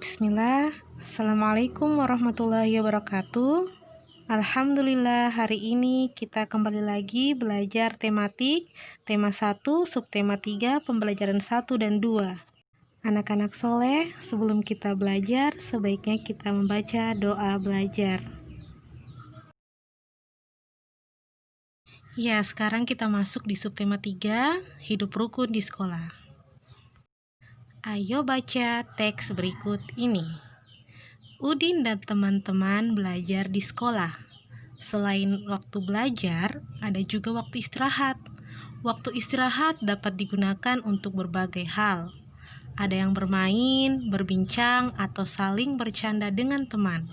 Bismillah, Assalamualaikum warahmatullahi wabarakatuh. Alhamdulillah, hari ini kita kembali lagi belajar tematik, tema 1, subtema 3, pembelajaran 1 dan 2. Anak-anak soleh, sebelum kita belajar, sebaiknya kita membaca doa belajar. Ya, sekarang kita masuk di subtema 3, hidup rukun di sekolah. Ayo baca teks berikut ini. Udin dan teman-teman belajar di sekolah. Selain waktu belajar, ada juga waktu istirahat. Waktu istirahat dapat digunakan untuk berbagai hal. Ada yang bermain, berbincang, atau saling bercanda dengan teman.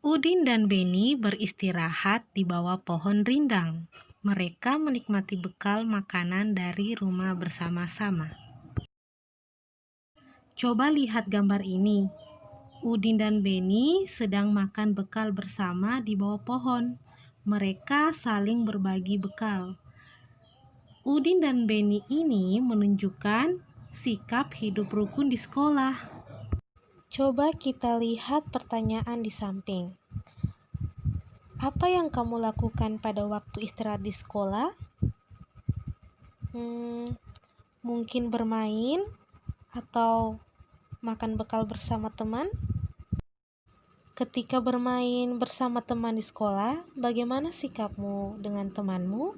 Udin dan Beni beristirahat di bawah pohon rindang. Mereka menikmati bekal makanan dari rumah bersama-sama. Coba lihat gambar ini. Udin dan Beni sedang makan bekal bersama di bawah pohon. Mereka saling berbagi bekal. Udin dan Beni ini menunjukkan sikap hidup rukun di sekolah. Coba kita lihat pertanyaan di samping. Apa yang kamu lakukan pada waktu istirahat di sekolah? Mungkin bermain atau makan bekal bersama teman? Ketika bermain bersama teman di sekolah, bagaimana sikapmu dengan temanmu?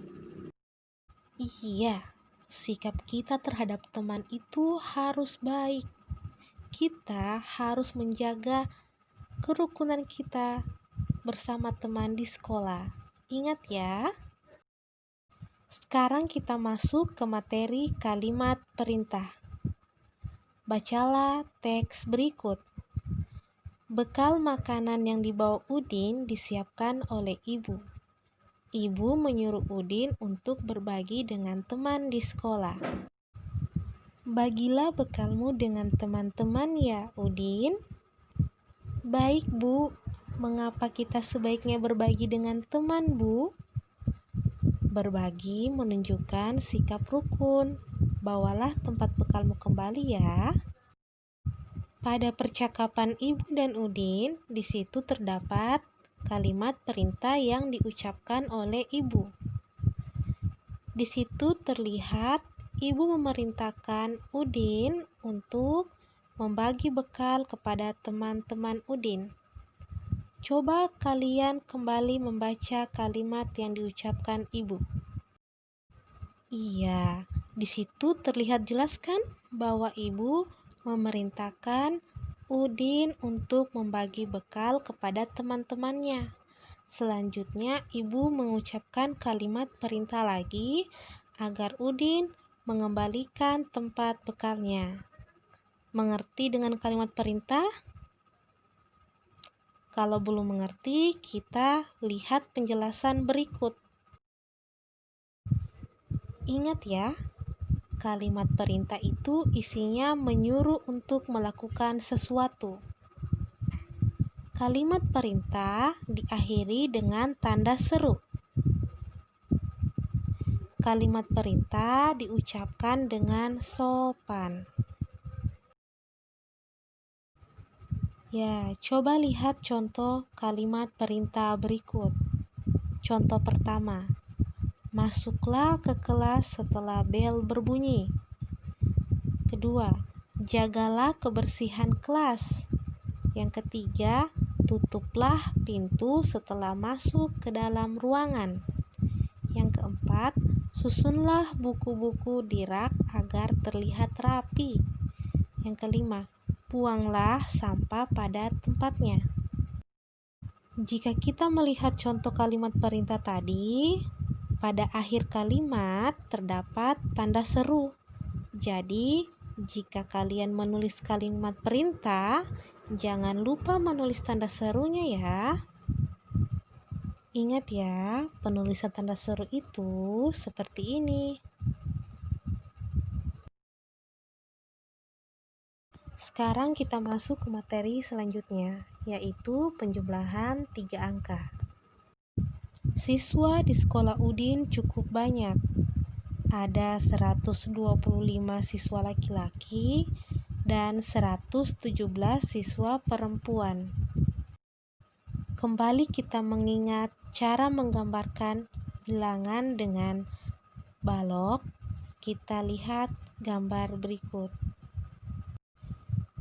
Iya, sikap kita terhadap teman itu harus baik. Kita harus menjaga kerukunan kita bersama teman di sekolah. Ingat ya. Sekarang kita masuk ke materi kalimat perintah. Bacalah teks berikut. Bekal makanan yang dibawa Udin disiapkan oleh ibu. Ibu menyuruh Udin untuk berbagi dengan teman di sekolah. Bagilah bekalmu dengan teman-teman ya, Udin. Baik, Bu. Mengapa kita sebaiknya berbagi dengan teman, Bu? Berbagi menunjukkan sikap rukun. Bawalah tempat bekalmu kembali ya. Pada percakapan Ibu dan Udin, di situ terdapat kalimat perintah yang diucapkan oleh Ibu. Di situ terlihat Ibu memerintahkan Udin untuk membagi bekal kepada teman-teman Udin. Coba kalian kembali membaca kalimat yang diucapkan Ibu. Iya, di situ terlihat jelas kan bahwa Ibu memerintahkan Udin untuk membagi bekal kepada teman-temannya. Selanjutnya, ibu mengucapkan kalimat perintah lagi agar Udin mengembalikan tempat bekalnya. Mengerti dengan kalimat perintah? Kalau belum mengerti, kita lihat penjelasan berikut. Ingat ya, kalimat perintah itu isinya menyuruh untuk melakukan sesuatu. Kalimat perintah diakhiri dengan tanda seru. Kalimat perintah diucapkan dengan sopan. Ya, coba lihat contoh kalimat perintah berikut. Contoh pertama. Masuklah ke kelas setelah bel berbunyi. Kedua, jagalah kebersihan kelas. Yang ketiga, tutuplah pintu setelah masuk ke dalam ruangan. Yang keempat, susunlah buku-buku di rak agar terlihat rapi. Yang kelima, buanglah sampah pada tempatnya. Jika kita melihat contoh kalimat perintah tadi, pada akhir kalimat terdapat tanda seru. Jadi, jika kalian menulis kalimat perintah, jangan lupa menulis tanda serunya ya. Ingat ya, penulisan tanda seru itu seperti ini. Sekarang kita masuk ke materi selanjutnya, yaitu penjumlahan 3 angka. Siswa di sekolah Udin cukup banyak. Ada 125 siswa laki-laki dan 117 siswa perempuan. Kembali kita mengingat cara menggambarkan bilangan dengan balok. Kita lihat gambar berikut.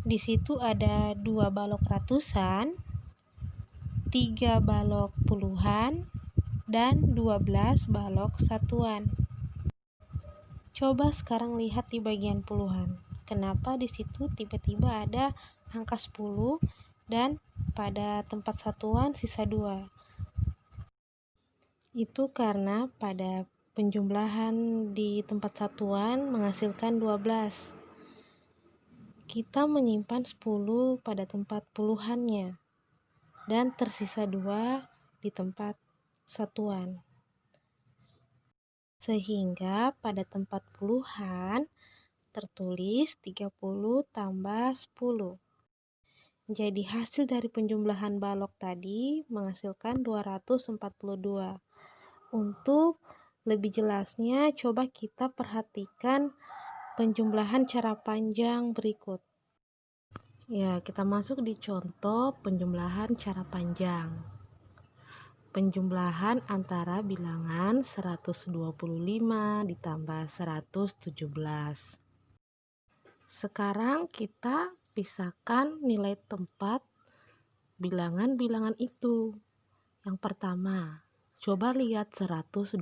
Di situ ada 2 balok ratusan, 3 balok puluhan, dan 12 balok satuan. Coba sekarang lihat di bagian puluhan. Kenapa di situ tiba-tiba ada angka 10 dan pada tempat satuan sisa 2? Itu karena pada penjumlahan di tempat satuan menghasilkan 12. Kita menyimpan 10 pada tempat puluhannya dan tersisa 2 di tempat satuan. Sehingga pada tempat puluhan tertulis 30 tambah 10. Jadi hasil dari penjumlahan balok tadi menghasilkan 242. Untuk lebih jelasnya, coba kita perhatikan penjumlahan cara panjang berikut. Ya, kita masuk di contoh penjumlahan cara panjang. Penjumlahan antara bilangan 125 ditambah 117. Sekarang kita pisahkan nilai tempat bilangan-bilangan itu. Yang pertama, coba lihat 125.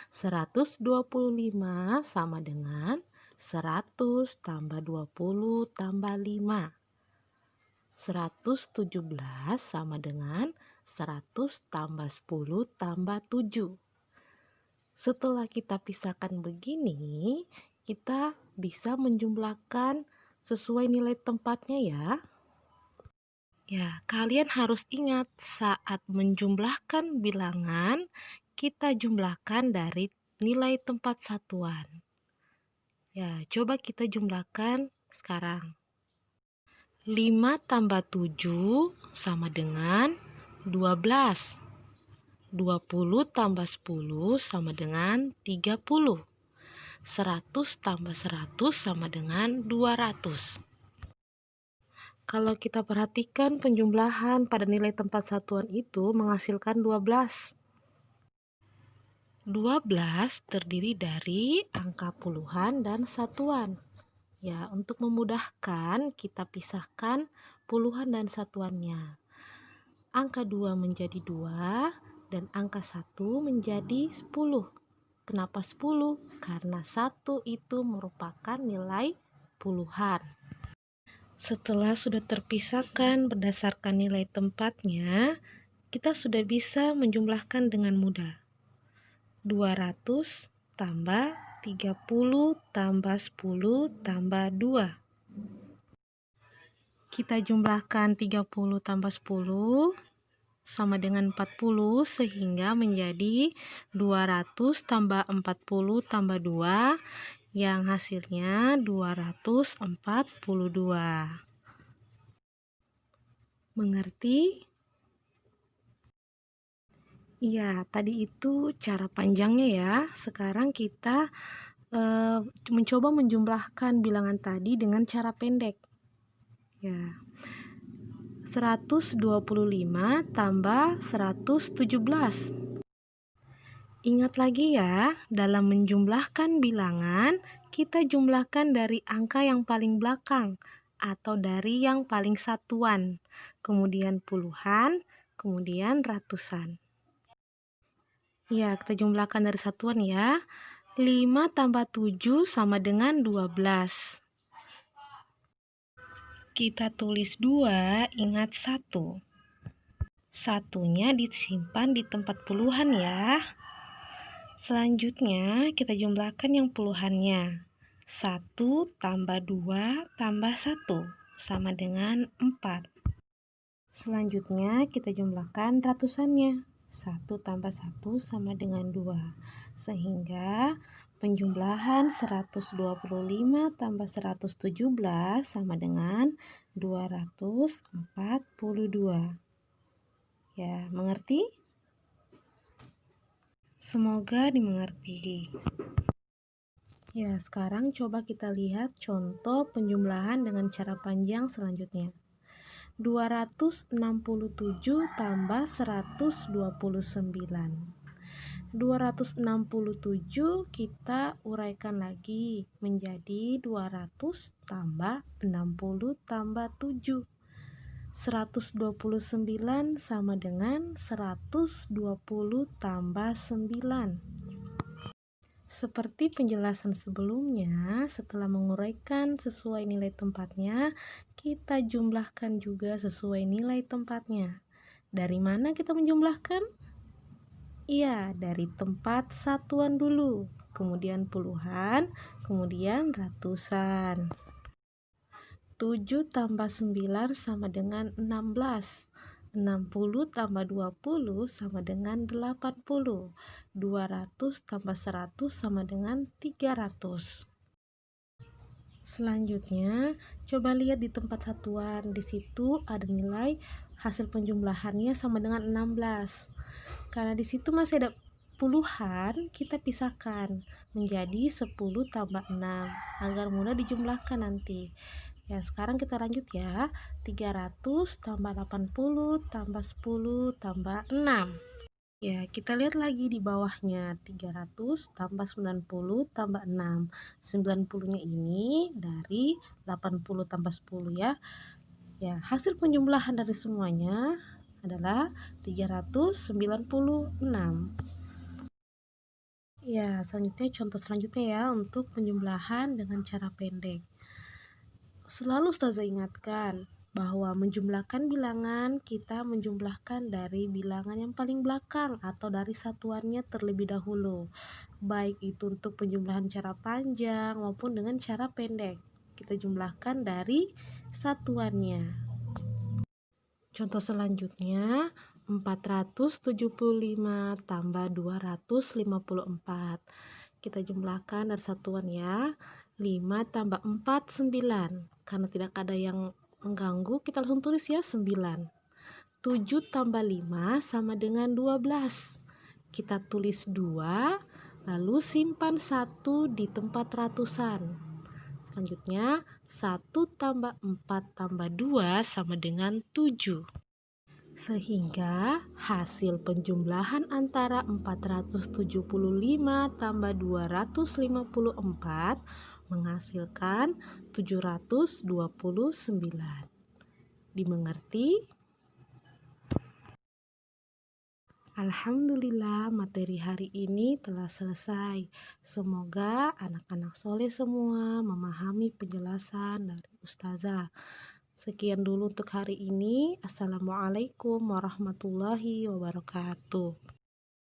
125 sama dengan 100 tambah 20 tambah 5. 117 sama dengan 100 tambah 10 tambah 7. Setelah kita pisahkan begini, kita bisa menjumlahkan sesuai nilai tempatnya ya. Ya, kalian harus ingat saat menjumlahkan bilangan, kita jumlahkan dari nilai tempat satuan. Ya, coba kita jumlahkan sekarang. 5 tambah 7 sama dengan 12. 20 tambah 10 sama dengan 30. 100 tambah 100 sama dengan 200. Kalau kita perhatikan penjumlahan pada nilai tempat satuan itu menghasilkan 12. 12 terdiri dari angka puluhan dan satuan. Ya, untuk memudahkan kita pisahkan puluhan dan satuannya. Angka 2 menjadi 2 dan angka 1 menjadi 10. Kenapa 10? Karena 1 itu merupakan nilai puluhan. Setelah sudah terpisahkan berdasarkan nilai tempatnya, kita sudah bisa menjumlahkan dengan mudah. 200 tambah 30 tambah 10 tambah 2. Kita jumlahkan 30 tambah 10 sama dengan 40 sehingga menjadi 200 tambah 40 tambah 2 yang hasilnya 242. Mengerti? Iya, tadi itu cara panjangnya ya. Sekarang kita mencoba menjumlahkan bilangan tadi dengan cara pendek. Ya. 125 tambah 117. Ingat lagi ya, dalam menjumlahkan bilangan, kita jumlahkan dari angka yang paling belakang atau dari yang paling satuan, kemudian puluhan, kemudian ratusan. Ya, kita jumlahkan dari satuan ya. 5 tambah 7 sama dengan 12. Kita tulis 2, ingat 1. Satunya disimpan di tempat puluhan ya. Selanjutnya kita jumlahkan yang puluhannya. 1 tambah 2 tambah 1 sama dengan 4. Selanjutnya kita jumlahkan ratusannya. 1 tambah 1 sama dengan 2. Sehingga penjumlahan 125 tambah 117 sama dengan 242. Ya, mengerti? Semoga dimengerti. Ya, sekarang coba kita lihat contoh penjumlahan dengan cara panjang selanjutnya. 267 tambah 129. 267 kita uraikan lagi menjadi 200 tambah 60 tambah 7. 129 sama dengan 120 tambah 9. Seperti penjelasan sebelumnya, setelah menguraikan sesuai nilai tempatnya, kita jumlahkan juga sesuai nilai tempatnya. Dari mana kita menjumlahkan? Iya, dari tempat satuan dulu, kemudian puluhan, kemudian ratusan. 7 tambah 9 sama dengan 16. 60 tambah 20 sama dengan 80. 200 tambah 100 sama dengan 300. Selanjutnya, coba lihat di tempat satuan. Di situ ada nilai hasil penjumlahannya sama dengan 16. Karena di situ masih ada puluhan, kita pisahkan menjadi 10 tambah 6 agar mudah dijumlahkan nanti. Ya, sekarang kita lanjut ya. 300 tambah 80 tambah 10 tambah 6. Ya, kita lihat lagi di bawahnya. 300 tambah 90 tambah 6. 90-nya ini dari 80 tambah 10 ya. Ya, hasil penjumlahan dari semuanya adalah 396. Ya, selanjutnya contoh selanjutnya ya untuk penjumlahan dengan cara pendek. Selalu Ustazah ingatkan bahwa menjumlahkan bilangan, kita menjumlahkan dari bilangan yang paling belakang atau dari satuannya terlebih dahulu. Baik itu untuk penjumlahan cara panjang maupun dengan cara pendek. Kita jumlahkan dari satuannya. Contoh selanjutnya, 475 tambah 254. Kita jumlahkan dari satuan ya. 5 tambah 4, 9. Karena tidak ada yang mengganggu, kita langsung tulis ya 9. 7 tambah 5 sama dengan 12. Kita tulis 2, lalu simpan 1 di tempat ratusan. Selanjutnya, 1 tambah 4 tambah 2 sama dengan 7. Sehingga hasil penjumlahan antara 475 tambah 254 menghasilkan 729. Dimengerti? Alhamdulillah, materi hari ini telah selesai. Semoga anak-anak soleh semua memahami penjelasan dari Ustazah. Sekian dulu untuk hari ini. Assalamualaikum warahmatullahi wabarakatuh.